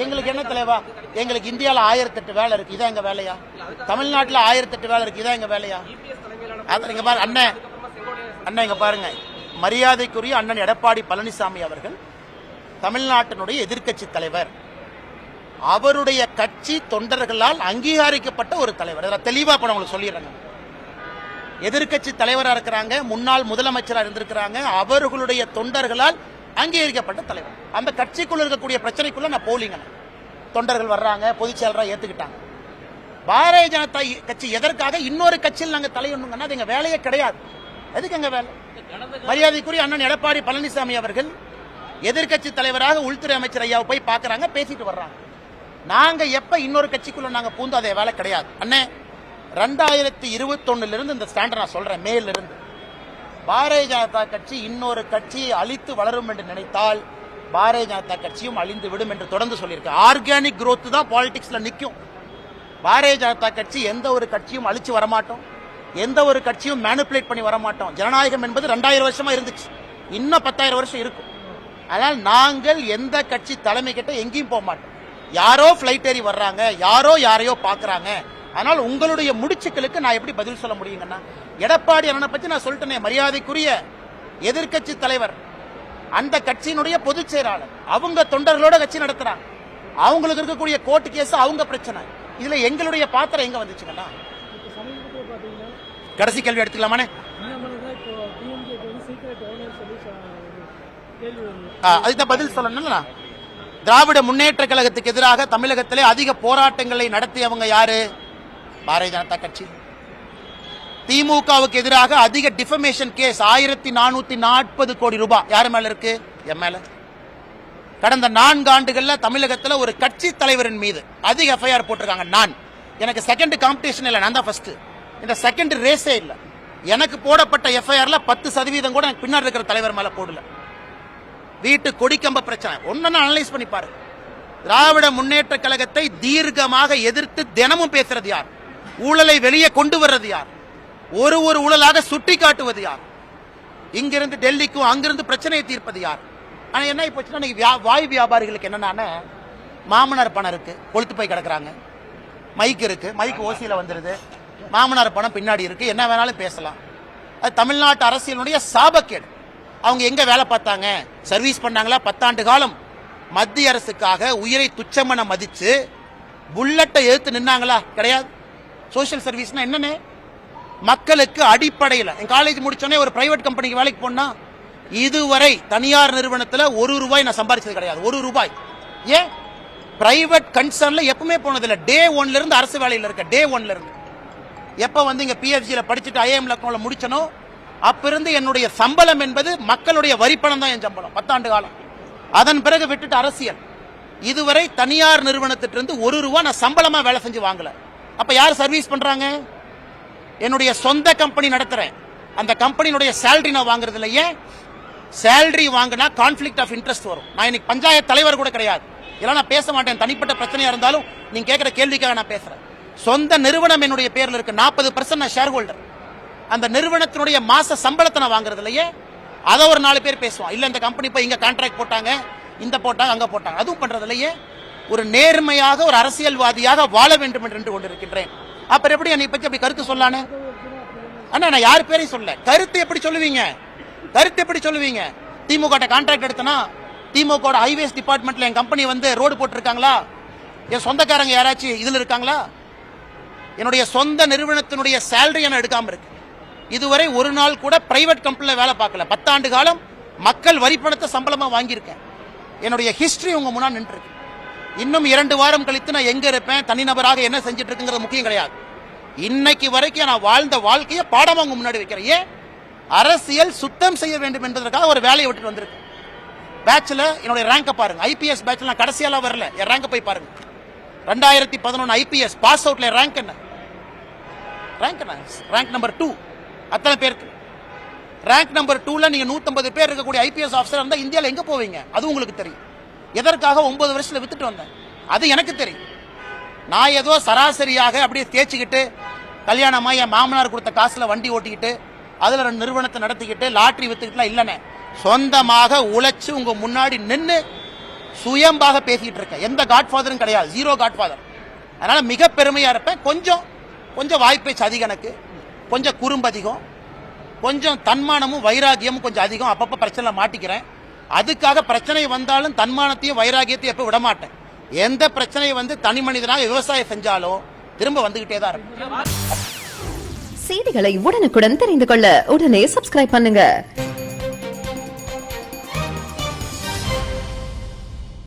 எங்களுக்கு என்ன தலைவா? எங்களுக்கு இந்தியாவில் 1008 வேலை இருக்கு, இதான் எங்க வேலையா? தமிழ்நாட்டில் 1008 வேலை இருக்கு, இதான் எங்க வேலையா? நீங்க பாருங்க அண்ணன், இங்க பாருங்க, மரியாதைக்குரிய அண்ணன் எடப்பாடி பழனிசாமி அவர்கள் தமிழ்நாட்டினுடைய எதிர்க்கட்சி தலைவர். அவருடைய கட்சி தொண்டர்களால் அங்கீகரிக்கப்பட்ட ஒரு தலைவர். தெளிவா இப்ப உங்களுக்கு சொல்லிடுறேன். எதிர்க்கட்சி தலைவராக இருக்கிறாங்க, முன்னாள் முதலமைச்சராக இருந்திருக்கிறாங்க, அவர்களுடைய தொண்டர்களால் அங்கீகரிக்கப்பட்ட தலைவர். அந்த கட்சிக்குள்ள இருக்கக்கூடிய பிரச்சனைக்குள்ள நான் போலிங்க. தொண்டர்கள் வர்றாங்க, பொதுச் செயலராக ஏத்துக்கிட்டாங்க. பாரதிய ஜனதா கட்சி எதற்காக இன்னொரு கட்சியில் நாங்க தலையொண்ணுங்கன்னா அது எங்க வேலையே கிடையாது. எதுக்கு எங்க வேலை? மரியாதைக்குரிய அண்ணன் எடப்பாடி பழனிசாமி அவர்கள் எதிர்க்கட்சி தலைவராக உள்துறை அமைச்சர் ஐயாவை போய் பாக்குறாங்க, பேசிட்டு வர்றாங்க. நாங்க எப்ப இன்னொரு கட்சிக்குள்ள நாங்க பூந்து அதே வேலை கிடையாது. அண்ணே 2021 இருந்து இந்த ஸ்டாண்டர்ட் நான் சொல்றேன், மேல இருந்து பாரதிய ஜனதா கட்சி இன்னொரு கட்சியை அழித்து வளரும் என்று நினைத்தால் பாரதிய ஜனதா கட்சியும் அழிந்து விடும் என்று தொடர்ந்து சொல்லியிருக்கேன். ஆர்கானிக் growth தான் பாலிடிக்ஸ்ல நிற்கும். பாரதிய ஜனதா கட்சி எந்த ஒரு கட்சியும் அழிச்சு வரமாட்டோம், எந்த ஒரு கட்சியும் மேனிபுலேட் பண்ணி வரமாட்டோம். ஜனநாயகம் என்பது 2000 வருஷமா இருந்துச்சு, இன்னும் 10,000 வருஷம் இருக்கும். ஆனால் நாங்கள் எந்த கட்சி தலைமை கிட்ட எங்கேயும் போக மாட்டோம். யாரோ பிளைட் ஏறி வர்றாங்க, யாரோ யாரையோ பாக்குறாங்க. ஆனால் உங்களுடைய முடிச்சுக்களுக்கு நான் எப்படி பதில் சொல்ல முடியுங்கன்னா, எடப்பாடி அண்ணனை பத்தி நான் சொல்லிட்டேனே, மரியாதைக்குரிய எதிர்க்கட்சி தலைவர், அந்த கட்சியினுடைய பொதுச் செயலாளர், அவங்க தொண்டர்களோட கட்சி நடத்துறாங்க. அவங்களுக்கு இருக்கக்கூடிய கோர்ட் கேஸ் அவங்க பிரச்சனை. இதுல எங்களுடைய பாத்திரம் எங்க வந்துச்சுங்கன்னா, கடைசி கேள்வி எடுத்துக்கலாமானே? அதுதான் பதில் சொல்லணும்ல. திராவிட முன்னேற்ற கழகத்துக்கு எதிராக தமிழகத்திலே அதிக போராட்டங்களை நடத்தியவங்க யாரு? பாரதிய ஜனதா கட்சி. திமுகவுக்கு எதிராக அதிக டிஃபமேஷன் கேஸ் 1440 கோடி ரூபாய் யார் மேல இருக்கு? என் மேல. கடந்த 4 ஆண்டுகள்ல தமிழகத்தில் ஒரு கட்சி தலைவரின் மீது அதிக எஃப்ஐஆர் போட்டிருக்காங்க. நான் எனக்கு செகண்ட் காம்படிஷன் இல்லை, நான் தான் ஃபர்ஸ்ட். இந்த செகண்ட் ரேஸே இல்லை. எனக்கு போடப்பட்ட எஃப்ஐஆர்ல 10% கூட எனக்கு பின்னாடி இருக்கிற தலைவர் மேல போடல. வீட்டு கொடிக்கம்ப பிரச்சனை ஒன்னு அனலைஸ் பண்ணி பாருங்க. திராவிட முன்னேற்ற கழகத்தை தீர்க்கமாக எதிர்த்து தினமும் பேசுறது யார்? ஊழலை வெளியே கொண்டு வர்றது யார்? ஒரு ஊழலாக சுட்டி காட்டுவது யார்? இங்கிருந்து டெல்லிக்கும் அங்கிருந்து பிரச்சனையை தீர்ப்பது யார்? ஆனா என்ன போச்சுன்னா, வாய் வியாபாரிகளுக்கு என்னன்னா, மாமனார் பணம் இருக்கு, கொளுத்து போய் கிடக்குறாங்க. மைக் இருக்கு, மைக் ஓசியில வந்துருது. மாமனார் பணம் பின்னாடி இருக்கு, என்ன வேணாலும் பேசலாம். அது தமிழ்நாட்டு அரசியலுடைய சாபக்கேடு. அவங்க எங்க வேலை பார்த்தாங்க? சர்வீஸ் பண்ணாங்களா? 10 ஆண்டு காலம் மத்திய அரசுக்காக உயிரை துச்சமென மதிச்சு புல்லட்டை எதிர்த்து நின்னாங்களா? கிடையாது. சோசியல் சர்வீஸ்னா என்னன்னு மக்களுக்கு அடிப்படையில், என் காலேஜ் முடிச்சோடனே ஒரு பிரைவேட் கம்பெனிக்கு வேலைக்கு போனா இதுவரை தனியார் நிறுவனத்தில் 1 ரூபாய் நான் சம்பாதிச்சது கிடையாது. 1 ரூபாய். ஏன்? பிரைவேட் கன்சர்ன்ல எப்பவுமே போனதில்லை. டே 1ல இருந்து அரசு வேலையில் இருக்க, டே 1ல இருந்து. எப்ப வந்து இங்க பிஎஃப்ஜில படிச்சுட்டு ஐஏஎம் லக்னோல முடிச்சனோ அப்ப இருந்து என்னுடைய சம்பளம் என்பது மக்களுடைய வரிப்பணம் தான் என் சம்பளம் 10 ஆண்டு காலம். அதன் பிறகு விட்டுட்டு அரசியல். இதுவரை தனியார் நிறுவனத்திலிருந்து 1 ரூபாய் நான் சம்பளமா வேலை செஞ்சு வாங்கல. அப்ப யார் சர்வீஸ் பண்றாங்க? என்னுடைய சொந்த கம்பெனி நடத்துறேன், அந்த கம்பெனியுடைய சேலரி நான் வாங்குறது இல்லை. ஏன்? சேலரி வாங்கினா கான்ஃபிளிக்ட் ஆஃப் இன்ட்ரெஸ்ட் வரும். நான் இன்னைக்கு பஞ்சாயத்து தலைவர் கூட கிடையாது, இதெல்லாம் நான் பேச மாட்டேன். தனிப்பட்ட பிரச்சனையா இருந்தாலும் நீங்க கேட்கிற கேள்விக்காக நான் பேசுறேன். சொந்த நிறுவனம் என்னுடைய பேர்ல இருக்கு, 40% நான் ஷேர் ஹோல்டர். அந்த நிறுவனத்தினுடைய மாச சம்பளத்தை நான் வாங்குறது இல்லையே. அதை ஒரு 4 பேர் பேசுவான், இல்ல இந்த கம்பெனி போய் இங்க கான்ட்ராக்ட் போட்டாங்க, இந்த போட்டாங்க, அங்க போட்டாங்க. அதுவும் பண்றது இல்லையே. ஒரு நேர்மையாக ஒரு அரசியல்வாதியாக வாழ வேண்டும் என்று கொண்டிருக்கின்றேன். அப்புறம் எப்படி என்னை பத்தி அப்படி கருத்து சொல்லானே? அண்ணா நான் யார் பேரையும் சொல்ல. கருத்து எப்படி சொல்லுவீங்க? கருத்து எப்படி சொல்லுவீங்க? திமுக கான்ட்ராக்ட் எடுத்தனா, திமுக ஹைவேஸ் டிபார்ட்மெண்ட்ல என் கம்பெனி வந்து ரோடு போட்டிருக்காங்களா? என் சொந்தக்காரங்க யாராச்சும் இதுல இருக்காங்களா? என்னுடைய சொந்த நிறுவனத்தினுடைய சேலரி நான் எடுக்காம இருக்கு. இதுவரை ஒரு நாள் கூட பிரைவேட் கம்பெனில வேலை பார்க்கல. 10 ஆண்டு காலம் மக்கள் வரி பணத்தை சம்பளமா வாங்கியிருக்கேன். என்னுடைய ஹிஸ்டரி உங்க முன்னாடி நின்று இருக்கு. இன்னும் 2 வாரம் கழித்து நான் எங்க இருப்பேன், தனிநபராக என்ன செஞ்சுட்டு இருக்குங்கிறது முக்கியம் கிடையாது. இன்னைக்கு வரைக்கும் நான் வாழ்ந்த வாழ்க்கையை பாடமா உங்க முன்னாடி வைக்கிறேன். ஏன்? அரசியல் சுத்தம் செய்ய வேண்டும் என்பதற்காக ஒரு வேலையை விட்டுட்டு வந்திருக்கு. பேட்ச்ல என்னுடைய ரேங்கை பாருங்க. ஐபிஎஸ் பேட்ச்ல நான் கடைசியாலாம் வரல, என் ரேங்கை போய் பாருங்க. 2011 ஐபிஎஸ் பாஸ் அவுட்ல ரேங்க் என்ன? Rank number 2. அத்தனை பேருக்கு ரேங்க் நம்பர் 2ல நீங்க 150 பேர் இருக்கக்கூடிய ஐபிஎஸ் ஆஃபீஸர் இருந்தா இந்தியாவில் எங்க போவீங்க? அது உங்களுக்கு தெரியும். எதற்காக 9 வருஷத்துல வித்துட்டு வந்தேன் அது எனக்கு தெரியும். நான் ஏதோ சராசரியாக அப்படியே தேய்ச்சிக்கிட்டு கல்யாணமா என் மாமனார் கொடுத்த காசுல வண்டி ஓட்டிக்கிட்டு அதுல 2 நிறுவனத்தை நடத்திக்கிட்டு லாட்டரி வித்துக்கிட்டுலாம் இல்லைண்ணே. சொந்தமாக உழைச்சு உங்க முன்னாடி நின்று சுயம்பாக பேசிட்டு இருக்கேன். எந்த காட்ஃபாதரும் கிடையாது, 0 காட்ஃபாதர். அதனால மிக பெருமையா இருப்பேன். கொஞ்சம் வாய்ப்பேச்சு அதிகம், எனக்கு கொஞ்சம் குறும்பு அதிகம், கொஞ்சம் தன்மானமும் வைராகியமும் கொஞ்சம் அதிகம். அப்பப்ப பிரச்சனை மாட்டிக்கிறேன். அதுக்காக பிரச்சனை வந்தாலும் தன்மானத்தையும் வைராகியத்தையும் எப்ப விட மாட்டேன். எந்த பிரச்சனை வந்து தனி மனிதனாக விவசாயம் செஞ்சாலும் திரும்ப வந்துகிட்டே தான் இருக்கும். செய்திகளை உடனுக்குடன் தெரிந்து கொள்ள உடனே சப்ஸ்கிரைப் பண்ணுங்க.